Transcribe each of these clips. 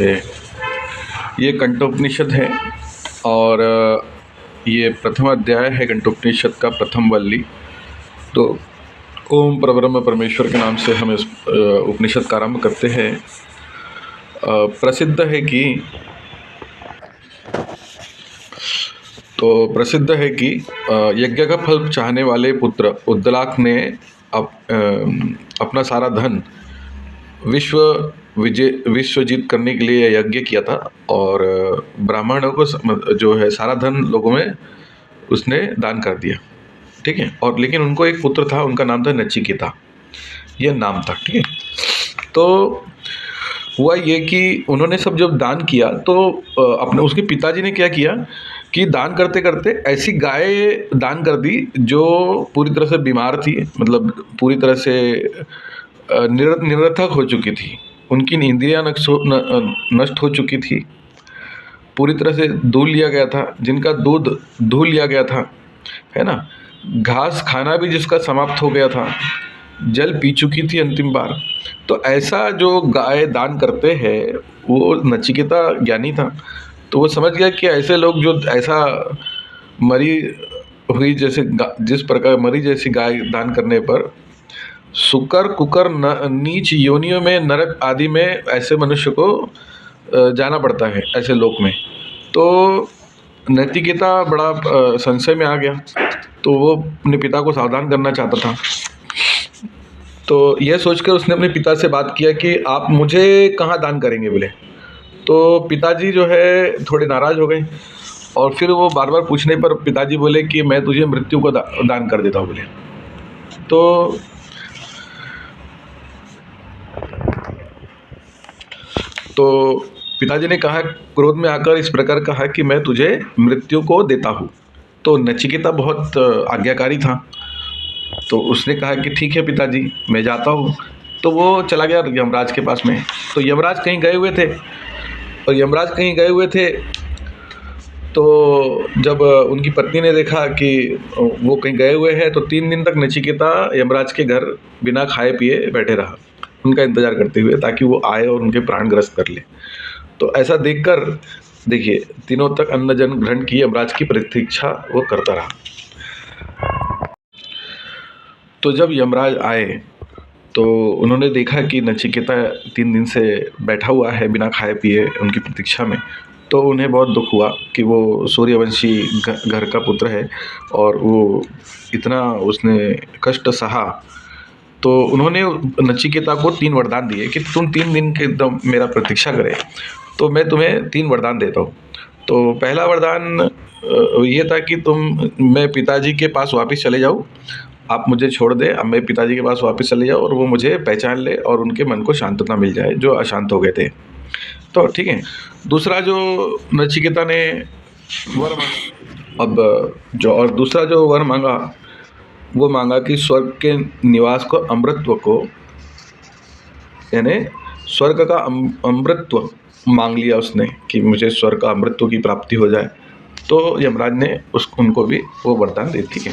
से। ये कंठोपनिषद है और ये प्रथम अध्याय है कंठोपनिषद का, प्रथम वल्ली। तो ओम परब्रह्म परमेश्वर के नाम से हम इस उपनिषद का आरंभ करते हैं। प्रसिद्ध है कि यज्ञ का फल चाहने वाले पुत्र उद्दालक ने अपना सारा धन विश्व जीत करने के लिए यज्ञ किया था और ब्राह्मणों को जो है सारा धन लोगों में उसने दान कर दिया। ठीक है। और लेकिन उनको एक पुत्र था, उनका नाम था नचिकेता, ये नाम था। ठीक है। तो हुआ ये कि उन्होंने सब जब दान किया तो अपने उसके पिताजी ने क्या किया कि दान करते करते ऐसी गाय दान कर दी जो पूरी तरह से बीमार थी, मतलब पूरी तरह से निरर्थक हो चुकी थी। उनकी इंद्रियां नष्ट हो चुकी थी, पूरी तरह से धूल लिया गया था, जिनका दूध धूल लिया गया था, है ना। घास खाना भी जिसका समाप्त हो गया था, जल पी चुकी थी अंतिम बार। तो ऐसा जो गाय दान करते हैं, वो नचिकेता ज्ञानी था, तो वो समझ गया कि ऐसे लोग जो ऐसा मरी हुई जिस प्रकार मरी जैसी गाय दान करने पर सुकर कुकर नीच योनियों में, नरक आदि में ऐसे मनुष्य को जाना पड़ता है, ऐसे लोक में। तो नचिकेता बड़ा संशय में आ गया, तो वो अपने पिता को सावधान करना चाहता था। तो यह सोचकर उसने अपने पिता से बात किया कि आप मुझे कहाँ दान करेंगे बोले। तो पिताजी जो है थोड़े नाराज़ हो गए और फिर वो बार बार पूछने पर पिताजी बोले कि मैं तुझे मृत्यु को दान कर देता हूँ बोले। तो पिताजी ने कहा, क्रोध में आकर इस प्रकार कहा कि मैं तुझे मृत्यु को देता हूँ। तो नचिकेता बहुत आज्ञाकारी था, तो उसने कहा कि ठीक है पिताजी, मैं जाता हूँ। तो वो चला गया यमराज के पास में। तो यमराज कहीं गए हुए थे, तो जब उनकी पत्नी ने देखा कि वो कहीं गए हुए हैं, तो 3 दिन तक नचिकेता यमराज के घर बिना खाए पिए बैठे रहा, उनका इंतज़ार करते हुए, ताकि वो आए और उनके प्राण ग्रस्त कर ले। तो ऐसा देखकर देखिए, दिनों तक अन्न जल ग्रहण की यमराज की प्रतीक्षा वो करता रहा। तो जब यमराज आए तो उन्होंने देखा कि नचिकेता 3 दिन से बैठा हुआ है बिना खाए पिए उनकी प्रतीक्षा में। तो उन्हें बहुत दुख हुआ कि वो सूर्यवंशी घर का पुत्र है और वो इतना उसने कष्ट सहा। तो उन्होंने नचिकेता को 3 वरदान दिए कि तुम 3 दिन के एकदम मेरा प्रतीक्षा करे तो मैं तुम्हें 3 वरदान देता हूँ। तो पहला वरदान ये था कि मैं पिताजी के पास वापस चले जाऊँ, आप मुझे छोड़ दें, अब मैं पिताजी के पास वापस चले जाऊँ और वो मुझे पहचान ले और उनके मन को शांतता मिल जाए जो अशांत हो गए थे। तो ठीक है। दूसरा जो नचिकेता ने वर दूसरा जो वर मांगा, वो मांगा कि स्वर्ग के निवास को, अमृतत्व को, यानी स्वर्ग का अमृतत्व मांग लिया उसने कि मुझे स्वर्ग का अमृतत्व की प्राप्ति हो जाए। तो यमराज ने उनको भी वो वरदान दे दी।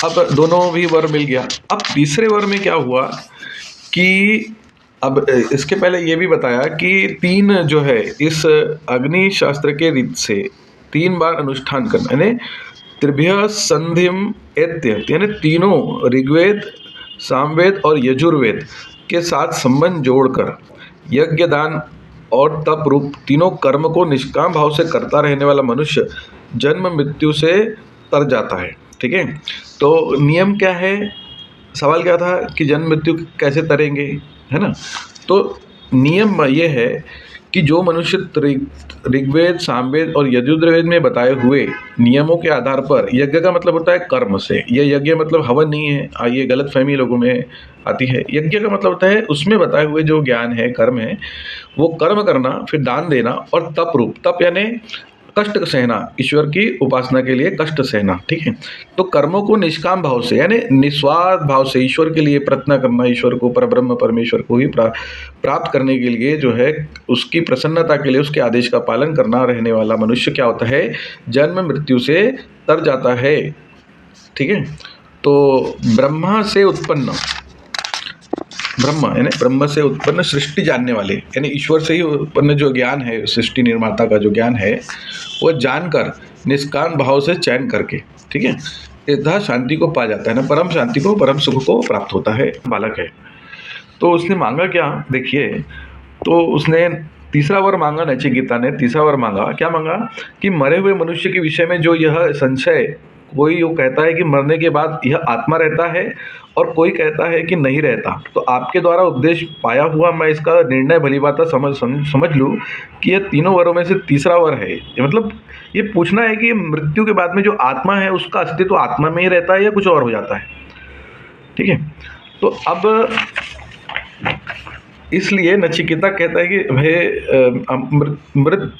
अब दोनों भी वर मिल गया। अब तीसरे वर में क्या हुआ कि अब इसके पहले ये भी बताया कि 3 जो है इस अग्नि शास्त्र के रीत से 3 बार अनुष्ठान करना, यानी त्रिभ्य संधिम एत्य, यानी तीनों ऋग्वेद, सामवेद और यजुर्वेद के साथ संबंध जोड़कर यज्ञ, दान और तप रूप तीनों कर्म को निष्काम भाव से करता रहने वाला मनुष्य जन्म मृत्यु से तर जाता है। ठीक है। तो नियम क्या है, सवाल क्या था कि जन्म मृत्यु कैसे तरेंगे, है ना। तो नियम ये है कि जो मनुष्य ऋग्वेद, सामवेद और यजुर्वेद में बताए हुए नियमों के आधार पर, यज्ञ का मतलब होता है कर्म से, यह यज्ञ मतलब हवन नहीं है, ये गलत फहमी लोगों में आती है। यज्ञ का मतलब होता है उसमें बताए हुए जो ज्ञान है, कर्म है, वो कर्म करना, फिर दान देना, और तप रूप, तप यानी कष्ट सहना, ईश्वर की उपासना के लिए कष्ट सहना। ठीक है। तो कर्मों को निष्काम भाव से, यानी निस्वार्थ भाव से ईश्वर के लिए प्रार्थना करना, ईश्वर को, परब्रह्म परमेश्वर को ही प्राप्त करने के लिए जो है, उसकी प्रसन्नता के लिए उसके आदेश का पालन करना रहने वाला मनुष्य क्या होता है, जन्म मृत्यु से तर जाता है। ठीक है। तो ब्रह्मा से उत्पन्न ब्रह्म यानी ब्रह्म से उत्पन्न सृष्टि जानने वाले, यानी ईश्वर से ही उत्पन्न जो ज्ञान है, सृष्टि निर्माता का जो ज्ञान है, वो जानकर निष्काम भाव से चयन करके, ठीक है, यथा शांति को पा जाता है ना, परम शांति को, परम सुख को प्राप्त होता है। बालक है तो उसने मांगा क्या, देखिए, तो उसने तीसरा वर मांगा, नचिकेता ने तीसरा वर मांगा। क्या मांगा कि मरे हुए मनुष्य के विषय में जो यह संशय, कोई यो कहता है कि मरने के बाद यह आत्मा रहता है और कोई कहता है कि नहीं रहता, तो आपके द्वारा उपदेश पाया हुआ मैं इसका निर्णय भली बात समझ लूँ कि यह तीनों वरों में से तीसरा वर है। ये मतलब ये पूछना है कि मृत्यु के बाद में जो आत्मा है उसका अस्तित्व आत्मा में ही रहता है या कुछ और हो जाता है, ठीक है। तो अब इसलिए नचिकेता कहता है कि भाई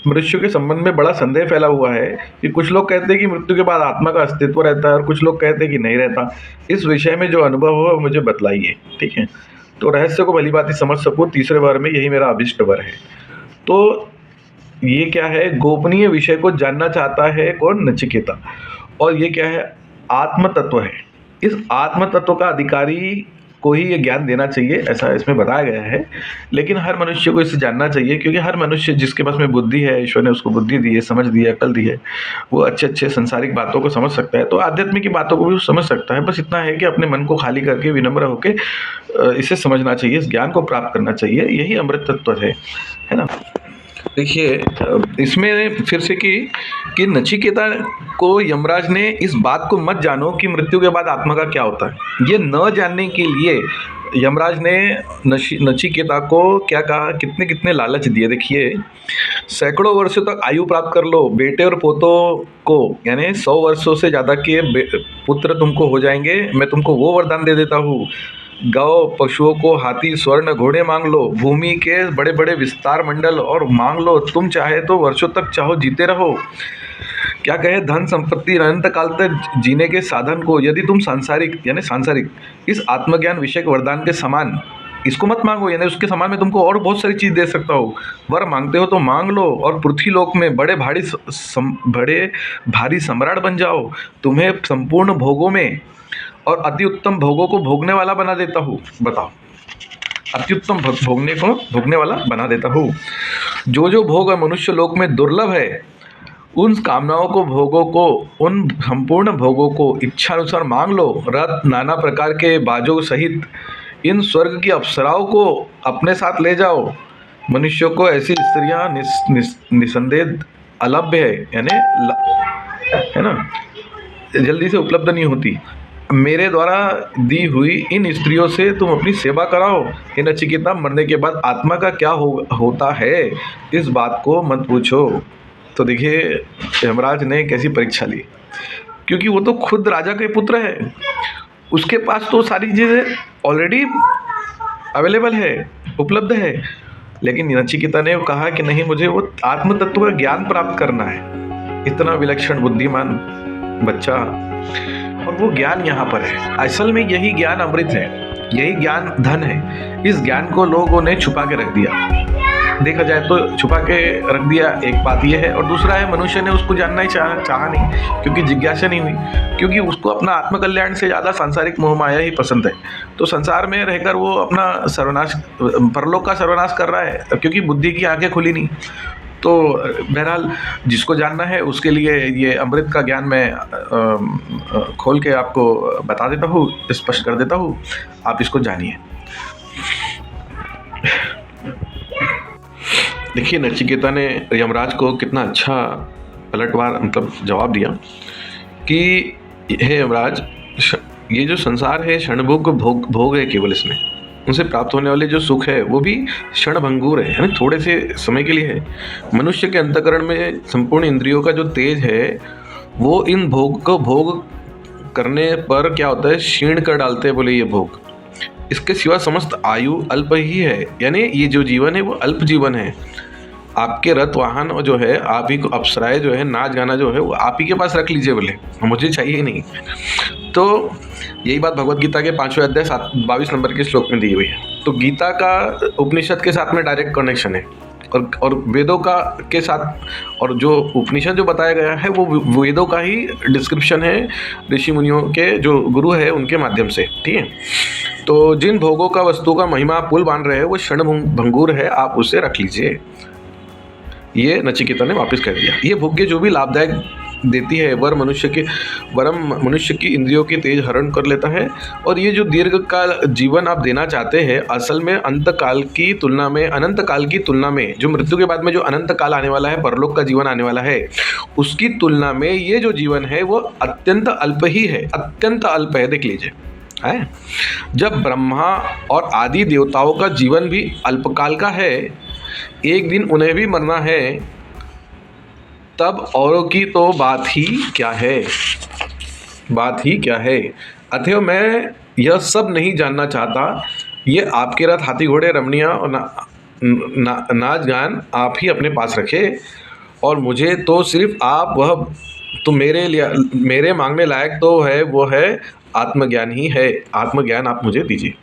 मृत्यु के संबंध में बड़ा संदेह फैला हुआ है कि कुछ लोग कहते हैं कि मृत्यु के बाद आत्मा का अस्तित्व रहता है और कुछ लोग कहते हैं कि नहीं रहता। इस विषय में जो अनुभव हो मुझे बतलाइए, ठीक है। तो रहस्य को भली बात समझ सकूँ, तीसरे बार में यही मेरा अभिष्ट वर है। तो ये क्या है, गोपनीय विषय को जानना चाहता है कौन, नचिकेता। और ये क्या है, आत्म तत्व है। इस आत्म तत्व का अधिकारी को ही ये ज्ञान देना चाहिए, ऐसा इसमें बताया गया है। लेकिन हर मनुष्य को इसे जानना चाहिए, क्योंकि हर मनुष्य जिसके पास में बुद्धि है, ईश्वर ने उसको बुद्धि दी है, समझ दी है, अकल दी है, वो अच्छे अच्छे संसारिक बातों को समझ सकता है, तो आध्यात्मिक की बातों को भी वो समझ सकता है। बस इतना है कि अपने मन को खाली करके विनम्र होकर इसे समझना चाहिए, इस ज्ञान को प्राप्त करना चाहिए। यही अमृत तत्व है ना। देखिए, इसमें फिर से कि नचिकेता को यमराज ने इस बात को मत जानो कि मृत्यु के बाद आत्मा का क्या होता है, ये न जानने के लिए यमराज ने नचिकेता को क्या कहा, कितने कितने लालच दिए। देखिए, सैकड़ों वर्षों तक आयु प्राप्त कर लो, बेटे और पोतों को, यानी 100 वर्षों से ज़्यादा के पुत्र तुमको हो जाएंगे, मैं तुमको वो वरदान दे देता हूँ। गौ पशुओं को, हाथी स्वर्ण घोड़े मांग लो, भूमि के बड़े बड़े विस्तार मंडल और मांग लो, तुम चाहे तो वर्षों तक चाहो जीते रहो। क्या कहे, धन संपत्ति अनंत काल तक जीने के साधन को, यदि तुम सांसारिक यानी सांसारिक इस आत्मज्ञान विषयक वरदान के समान इसको मत मांगो, यानी उसके समान मैं तुमको और बहुत सारी चीज़ दे सकता हूँ। वर मांगते हो तो मांग लो और पृथ्वी लोक में बड़े भारी सम्राट बन जाओ। तुम्हें संपूर्ण भोगों में और अति उत्तम भोगों को भोगने वाला बना देता हूँ। बताओ, अति उत्तम भोगने वाला बना देता हूँ। जो जो भोग मनुष्य लोक में दुर्लभ है, उन कामनाओं को, भोगों को, उन संपूर्ण भोगों को इच्छानुसार मांग लो। रथ, नाना प्रकार के बाजों सहित इन स्वर्ग की अप्सराओं को अपने साथ ले जाओ। मनुष्यों को ऐसी स्त्रियां निसंदेह अलभ्य है, यानी है ना, जल्दी से उपलब्ध नहीं होती। मेरे द्वारा दी हुई इन स्त्रियों से तुम अपनी सेवा कराओ। हे नचिकेता, मरने के बाद आत्मा का क्या होता है, इस बात को मत पूछो। तो देखिए, यमराज ने कैसी परीक्षा ली, क्योंकि वो तो खुद राजा के पुत्र है, उसके पास तो सारी चीज़ें ऑलरेडी अवेलेबल है, उपलब्ध है। लेकिन नचिकेता ने कहा कि नहीं, मुझे वो आत्म तत्व का ज्ञान प्राप्त करना है। इतना विलक्षण बुद्धिमान बच्चा, और वो ज्ञान यहाँ पर है। असल में यही ज्ञान अमृत है, यही ज्ञान धन है। इस ज्ञान को लोगों ने छुपा के रख दिया, देखा जाए तो छुपा के रख दिया, एक बात यह है। और दूसरा है, मनुष्य ने उसको जानना ही चाहा नहीं, क्योंकि जिज्ञासा नहीं हुई, क्योंकि उसको अपना आत्मकल्याण से ज़्यादा सांसारिक मोह माया ही पसंद है। तो संसार में रहकर वो अपना सर्वनाश, परलोक का सर्वनाश कर रहा है, क्योंकि बुद्धि की आंखें खुली नहीं। तो बहरहाल, जिसको जानना है उसके लिए ये अमृत का ज्ञान मैं खोल के आपको बता देता हूँ, स्पष्ट कर देता हूँ, आप इसको जानिए। देखिए, नचिकेता ने यमराज को कितना अच्छा पलटवार मतलब जवाब दिया कि हे यमराज, ये जो संसार है क्षणभंगुर को भोग है, केवल इसमें उनसे प्राप्त होने वाले जो सुख है वो भी क्षणभंगुर है, यानी थोड़े से समय के लिए है। मनुष्य के अंतःकरण में संपूर्ण इंद्रियों का जो तेज है वो इन भोग को भोग करने पर क्या होता है, क्षीण कर डालते हैं, बोले ये भोग। इसके सिवा समस्त आयु अल्प ही है, यानी ये जो जीवन है वो अल्प जीवन है। आपके रथ वाहन जो है, आप ही को अप्सराएं जो है, नाच गाना जो है, वो आप ही के पास रख लीजिए, बोले मुझे चाहिए नहीं। तो यही बात भगवत गीता के 5वें अध्याय 22 नंबर के श्लोक में दी हुई है। तो गीता का उपनिषद के साथ में डायरेक्ट कनेक्शन है। और वेदों का के साथ और जो उपनिषद जो बताया गया है वो वेदों का ही डिस्क्रिप्शन है, ऋषि मुनियों के जो गुरु है उनके माध्यम से। ठीक है, तो जिन भोगों का वस्तु का महिमा आप पुल बांध रहे हैं वो क्षण भंगुर है, आप उसे रख लीजिए। ये नचिकेता ने वापस कह दिया। ये भोग्य जो भी लाभदायक देती है वरम मनुष्य की इंद्रियों के तेज हरण कर लेता है। और ये जो दीर्घ काल जीवन आप देना चाहते हैं, असल में अनंत काल की तुलना में जो मृत्यु के बाद में जो अनंत काल आने वाला है, परलोक का जीवन आने वाला है, उसकी तुलना में ये जो जीवन है वो अत्यंत अल्प ही है, अत्यंत अल्प है। देख लीजिए है, जब ब्रह्मा और आदि देवताओं का जीवन भी अल्पकाल का है, एक दिन उन्हें भी मरना है, तब औरों की तो बात ही क्या है। अतएव मैं यह सब नहीं जानना चाहता। ये आपके रथ, हाथी, घोड़े, रमणियाँ और नाच गान आप ही अपने पास रखे, और मुझे तो सिर्फ आप वह तो मेरे मांगने लायक तो है, वो है आत्मज्ञान ही है। आत्मज्ञान आप मुझे दीजिए।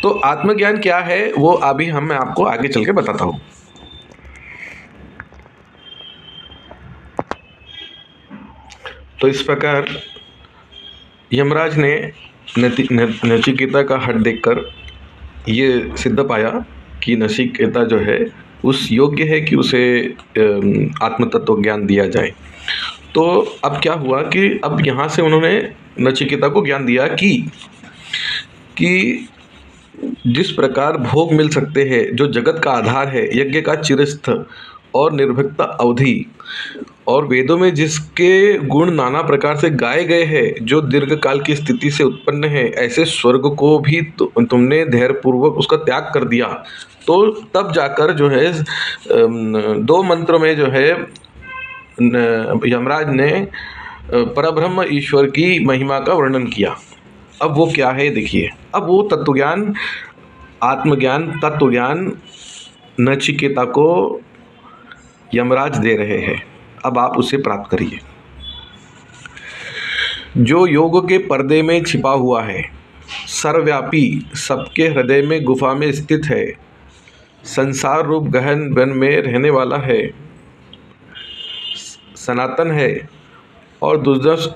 तो आत्मज्ञान क्या है वो अभी मैं आपको आगे चल के बताता हूँ। तो इस प्रकार यमराज ने नचिकेता का हट देखकर ये सिद्ध पाया कि नचिकेता जो है उस योग्य है कि उसे आत्म तत्व ज्ञान दिया जाए। तो अब क्या हुआ कि अब यहाँ से उन्होंने नचिकेता को ज्ञान दिया कि जिस प्रकार भोग मिल सकते हैं, जो जगत का आधार है, यज्ञ का चिरस्थ और निर्भीकता अवधि, और वेदों में जिसके गुण नाना प्रकार से गाए गए हैं, जो दीर्घ काल की स्थिति से उत्पन्न है, ऐसे स्वर्ग को भी तुमने धैर्यपूर्वक उसका त्याग कर दिया। तो तब जाकर जो है 2 मंत्रों में जो है यमराज ने परब्रह्म ईश्वर की महिमा का वर्णन किया। अब वो क्या है देखिए। अब वो तत्वज्ञान, आत्मज्ञान, तत्वज्ञान नचिकेता को यमराज दे रहे हैं। अब आप उसे प्राप्त करिए। जो योग के पर्दे में छिपा हुआ है, सर्वव्यापी, सबके हृदय में गुफा में स्थित है, संसार रूप गहन वन में रहने वाला है, सनातन है और दुर्दर्श,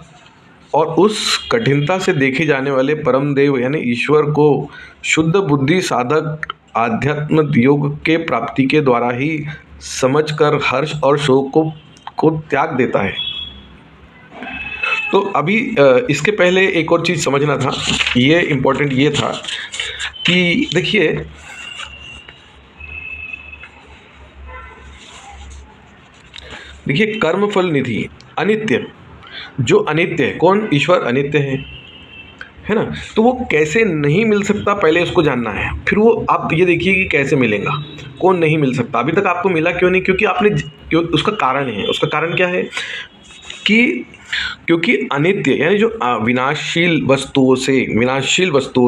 और उस कठिनता से देखे जाने वाले परम देव यानी ईश्वर को शुद्ध बुद्धि साधक आध्यात्म योग के प्राप्ति के द्वारा ही समझकर हर्ष और शोक को त्याग देता है। तो अभी इसके पहले एक और चीज़ समझना था, ये इम्पोर्टेंट ये था कि देखिए कर्मफल निधि अनित्य, जो अनित्य है, कौन? ईश्वर अनित्य है ना। तो वो कैसे नहीं मिल सकता पहले उसको जानना है, फिर वो आप ये देखिए कि कैसे मिलेगा, कौन नहीं मिल सकता। अभी तक आपको मिला क्यों नहीं? क्योंकि उसका कारण है। उसका कारण क्या है कि क्योंकि अनित्य यानी जो विनाशशील वस्तुओं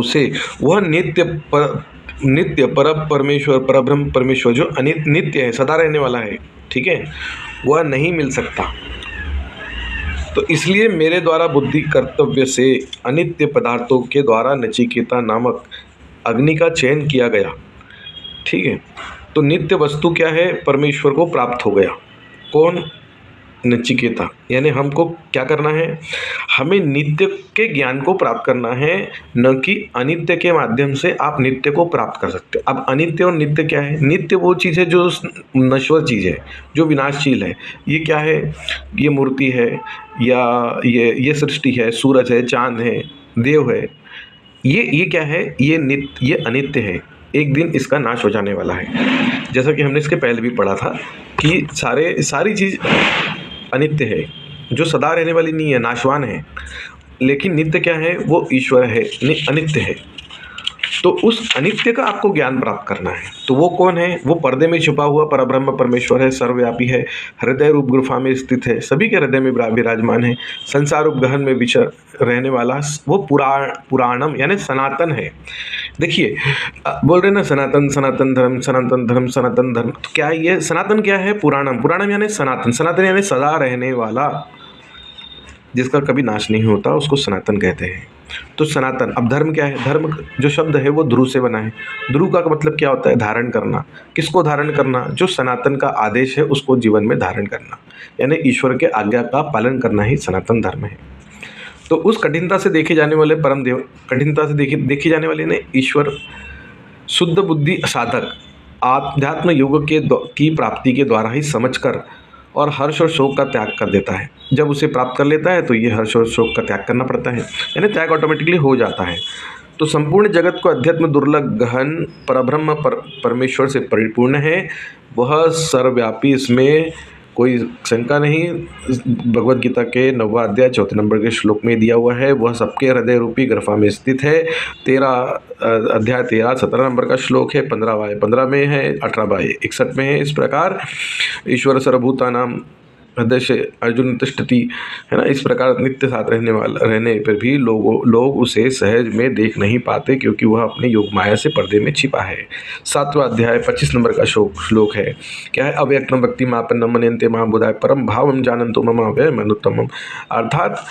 से वह नित्य पर परमेश्वर, परब्रह्म परमेश्वर जो नित्य है, सदा रहने वाला है, ठीक है, वह नहीं मिल सकता। तो इसलिए मेरे द्वारा बुद्धि कर्तव्य से अनित्य पदार्थों के द्वारा नचिकेता नामक अग्नि का चयन किया गया। ठीक है, तो नित्य वस्तु क्या है? परमेश्वर को प्राप्त हो गया। कौन? नचिकेता। यानी हमको क्या करना है? हमें नित्य के ज्ञान को प्राप्त करना है, न कि अनित्य के माध्यम से आप नित्य को प्राप्त कर सकते हो। अब अनित्य और नित्य क्या है? नित्य वो चीज़ है जो नश्वर चीज़ है, जो विनाशशील है। ये क्या है? ये मूर्ति है, या ये सृष्टि है, सूरज है, चांद है, देव है। ये क्या है? ये अनित्य है, एक दिन इसका नाश हो जाने वाला है। जैसा कि हमने इसके पहले भी पढ़ा था कि सारी चीज़ अनित्य है, जो सदा रहने वाली नहीं है, नाशवान है। लेकिन नित्य क्या है? वो ईश्वर है, अनित्य है। तो उस अनित्य का आपको ज्ञान प्राप्त करना है। तो वो कौन है? वो पर्दे में छुपा हुआ परब्रह्म परमेश्वर है, सर्वव्यापी है, हृदय रूप गुफा में स्थित है, सभी के हृदय में विराजमान है, संसार रूप गहन में विचर रहने वाला, वो पुराणम यानी सनातन है। देखिए बोल रहे ना सनातन धर्म। तो क्या ये सनातन क्या है? पुराणम यानी सनातन यानी सदा रहने वाला, जिसका कभी नाश नहीं होता, उसको सनातन कहते हैं। तो सनातन, अब धर्म क्या है? धर्म जो शब्द है वो ध्रुव से बना है। ध्रुव का मतलब क्या होता है? धारण करना। किसको धारण करना? जो सनातन का आदेश है उसको जीवन में धारण करना, यानी ईश्वर के आज्ञा का पालन करना ही सनातन धर्म है। तो उस कठिनता से देखे जाने वाले परम देव, कठिनता से देखी जाने वाली ने ईश्वर शुद्ध बुद्धि साधक आध्यात्म योग की प्राप्ति के द्वारा ही समझकर और हर्ष और शोक का त्याग कर देता है। जब उसे प्राप्त कर लेता है तो ये हर्ष और शोक का त्याग करना पड़ता है, यानी त्याग ऑटोमेटिकली हो जाता है। तो संपूर्ण जगत को अध्यात्म दुर्लभ गहन परब्रह्म परमेश्वर से परिपूर्ण है। वह सर्वव्यापी, इसमें कोई शंका नहीं। भगवद गीता के 9वां अध्याय 4 नंबर के श्लोक में दिया हुआ है। वह सबके हृदय रूपी गर्भा में स्थित है। 17 नंबर का श्लोक है, 15/15 में है, 18/61 में है। इस प्रकार ईश्वर सर्वभूतानां हृदय से अर्जुन तिष्ठति, है ना। इस प्रकार नित्य साथ रहने पर भी लोग उसे सहज में देख नहीं पाते, क्योंकि वह अपने योग माया से पर्दे में छिपा है। 7वां अध्याय 25 नंबर का श्लोक है, क्या है? अव्यक्तं भक्तिमापन्नं मन्यन्ते महाबुधाय परम भावं जानन्तु मम अव्ययमनुत्तमम्। अर्थात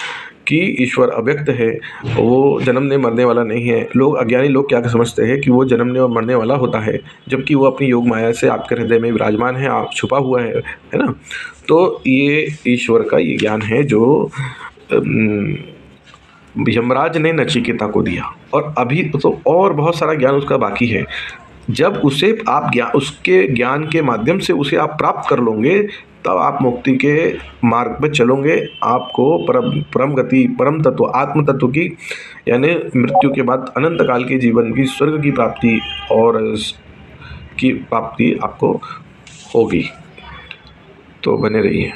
कि ईश्वर अव्यक्त है, वो जन्मने मरने वाला नहीं है। अज्ञानी लोग क्या समझते हैं कि वो जन्मने और मरने वाला होता है, जबकि वो अपनी योग माया से आपके हृदय में विराजमान है, आप छुपा हुआ है ना। तो ये ईश्वर का ये ज्ञान है जो यमराज ने नचिकेता को दिया, और अभी तो और बहुत सारा ज्ञान उसका बाकी है। जब उसे आप उसके ज्ञान के माध्यम से उसे आप प्राप्त कर लोगे, तब आप मुक्ति के मार्ग पर चलोगे। आपको परम गति, परम तत्व, आत्म तत्व की, यानी मृत्यु के बाद अनंत काल के जीवन की, स्वर्ग की प्राप्ति आपको होगी। तो बने रहिए।